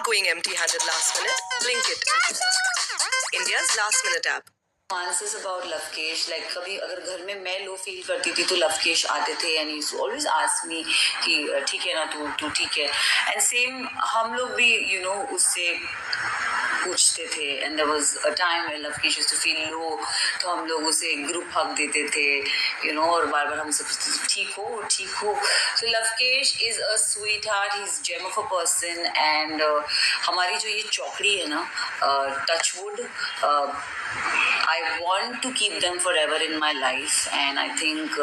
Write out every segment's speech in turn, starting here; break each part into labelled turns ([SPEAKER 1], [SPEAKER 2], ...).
[SPEAKER 1] going empty-handed last minute? Blinkit, India's last-minute app.
[SPEAKER 2] Answers about Lovekesh, like कभी अगर घर में मैं लो फील करती थी तो Lovekesh आते थे and he always ask me कि ठीक है ना तू ठीक है, and same हम लोग भी उससे पूछते थे, and there was a time when Lovekesh used to feel low तो हम लोग उसे ग्रुप हक देते थे और बार बार हमसे पूछते थे ठीक हो. So Lovekesh is a sweetheart, he's gem of a person, and हमारी जो ये चौकड़ी है ना, touchwood, I want to keep them forever in my life, and I think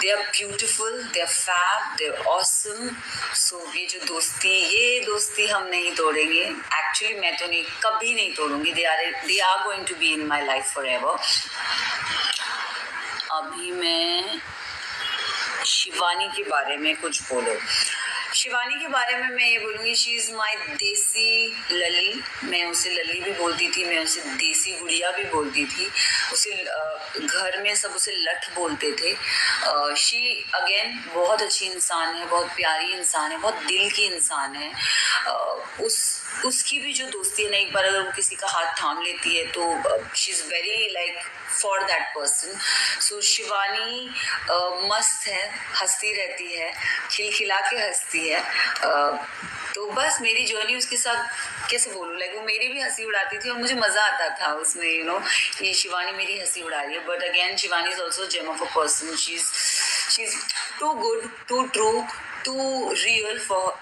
[SPEAKER 2] they are beautiful, they are fab, they are awesome. So ये दोस्ती हम नहीं तोड़ेंगे. Actually मैं तो नहीं, कभी नहीं तोड़ूंगी. They are going to be in my life forever. अभी मैं शिवानी के बारे में कुछ बोलो. शिवानी के बारे में मैं ये बोलूँगी, शी इज़ माई देसी लली. मैं उसे लली भी बोलती थी, मैं उसे देसी गुड़िया भी बोलती थी. उसे घर में सब उसे लठ बोलते थे. शी अगेन बहुत अच्छी इंसान है, बहुत प्यारी इंसान है, बहुत दिल की इंसान है. उसकी भी जो दोस्ती है ना, एक बार अगर वो किसी का हाथ थाम लेती है तो she is very like for that person. So Shivani मस्त है, हंसती रहती है, खिलखिला के हंसती है. तो बस मेरी जर्नी उसके साथ कैसे बोलूँ, लाइक वो मेरी भी हंसी उड़ाती थी और मुझे मज़ा आता था उसमें कि शिवानी मेरी हंसी उड़ा रही है. But again Shivani is also gem of a person. She is too good, too true, too real for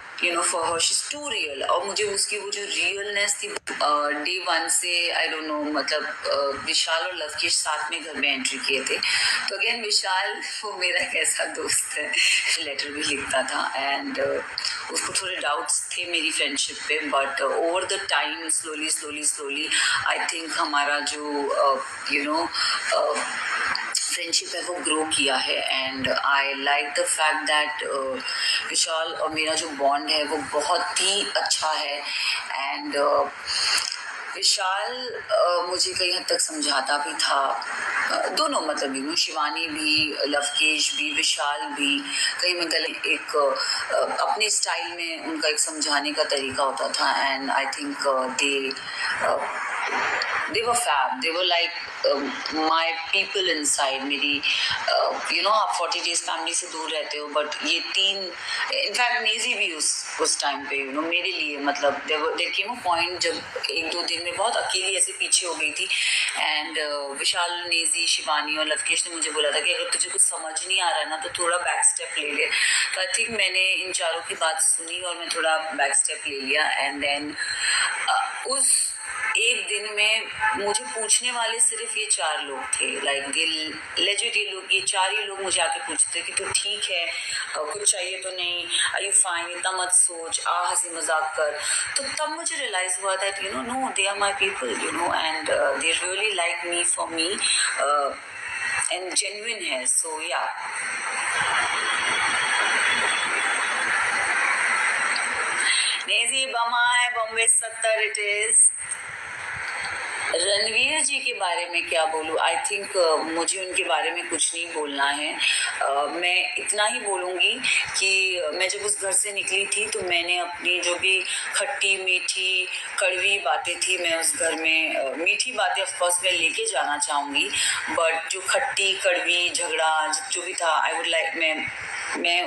[SPEAKER 2] for her. She's too real. और मुझे उसकी वो जो रियलनेस थी डे वन से, आई डोंट नो, मतलब विशाल और लवकेश साथ में घर में एंट्री किए थे. तो अगेन विशाल वो मेरा कैसा दोस्त है, लेटर भी लिखता था, एंड उसको थोड़े डाउट्स थे मेरी फ्रेंडशिप पे. But over the time slowly I think हमारा जो फ्रेंडशिप है वो ग्रो किया है. And I like the fact that Vishal और मेरा जो बॉन्ड है वो बहुत ही अच्छा है. एंड विशाल मुझे कई हद तक समझाता भी था, दोनों, मतलब शिवानी भी, लवकेश भी, विशाल भी. कहीं मैं गलत एक अपने स्टाइल में उनका एक समझाने का तरीका होता था. And I think they were fab. They were like my people inside. मेरी आप 40 days फैमिली से दूर रहते हो, बट ये तीन, इनफैक्ट नेजी भी उस टाइम पे मेरे लिए, मतलब देयर केम अ पॉइंट जब 1-2 दिन में बहुत अकेली ऐसे पीछे हो गई थी. एंड विशाल, नेजी, शिवानी और लवकेश ने मुझे बोला था कि अगर तुझे कुछ समझ नहीं आ रहा है ना तो थोड़ा बैक स्टेप ले ले. तो आई थिंक मैंने इन चारों की बात सुनी और मैं थोड़ा बैक स्टेप ले लिया. एंड देन उस एक दिन में मुझे पूछने वाले सिर्फ ये 4 लोग थे. लाइक लेजिट ये 4 ही लोग मुझे आके पूछते कि तू ठीक है, कुछ चाहिए तो नहीं, आर यू फाइन, इतना मत सोच, हंसी मजाक कर. तो तब मुझे रियलाइज हुआ that no, they are my people, and they really like me for me, and genuine है. सो या नेजी बमाए बॉम्बे 70 इट इज. रणवीर जी के बारे में क्या बोलूँ, आई थिंक मुझे उनके बारे में कुछ नहीं बोलना है. मैं इतना ही बोलूँगी कि मैं जब उस घर से निकली थी तो मैंने अपनी जो भी खट्टी मीठी कड़वी बातें थी, मैं उस घर में मीठी बातें ऑफकोर्स मैं लेके जाना चाहूँगी, बट जो खट्टी कड़वी झगड़ा जो भी था, आई वुड लाइक मैं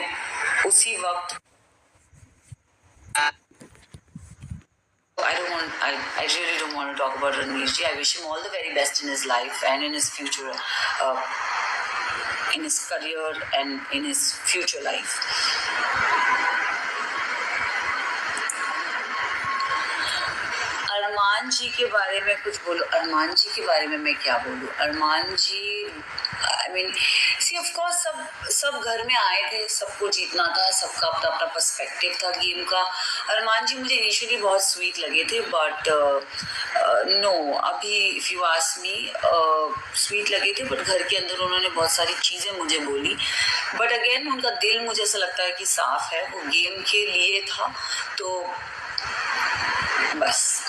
[SPEAKER 2] उसी वक्त I really don't want to talk about Ranveer ji. I wish him all the very best in his life and in his future, in his career and in his future life. अरमान जी के बारे में कुछ बोलो. अरमान जी के बारे में मैं क्या बोलूँ. Arman ji, I mean see of course सब घर में आए थे, सबको जीतना था, सबका अपना अपना पर्सपेक्टिव था गेम का. अरमान जी मुझे इनिशियली बहुत स्वीट लगे थे, बट नो, अभी if you ask me, sweet लगे थे, बट घर के अंदर उन्होंने बहुत सारी चीज़ें मुझे बोली. बट अगेन उनका दिल मुझे ऐसा लगता है कि साफ है, वो गेम के लिए था. तो बस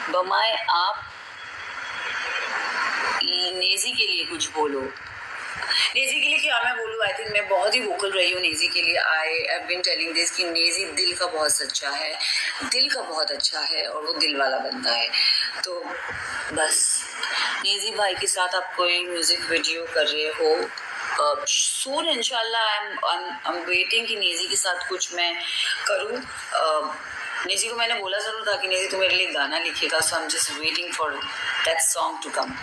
[SPEAKER 2] बमाए आप नेजी के लिए कुछ बोलो. नेजी के लिए क्या मैं बोलूँ, आई थिंक मैं बहुत ही वोकल रही हूँ नेजी के लिए. I have been telling this कि नेजी दिल का बहुत सच्चा है, दिल का बहुत अच्छा है और वो दिल वाला बंदा है. तो बस नेजी भाई के साथ आप कोई म्यूजिक वीडियो कर रहे हो सून इंशाल्लाह. आई एम वेटिंग कि नेजी के साथ कुछ मैं करूँ. नेजी को मैंने बोला जरूर था कि नेजी तू मेरे लिए गाना लिखेगा, so I am just waiting for that song to come.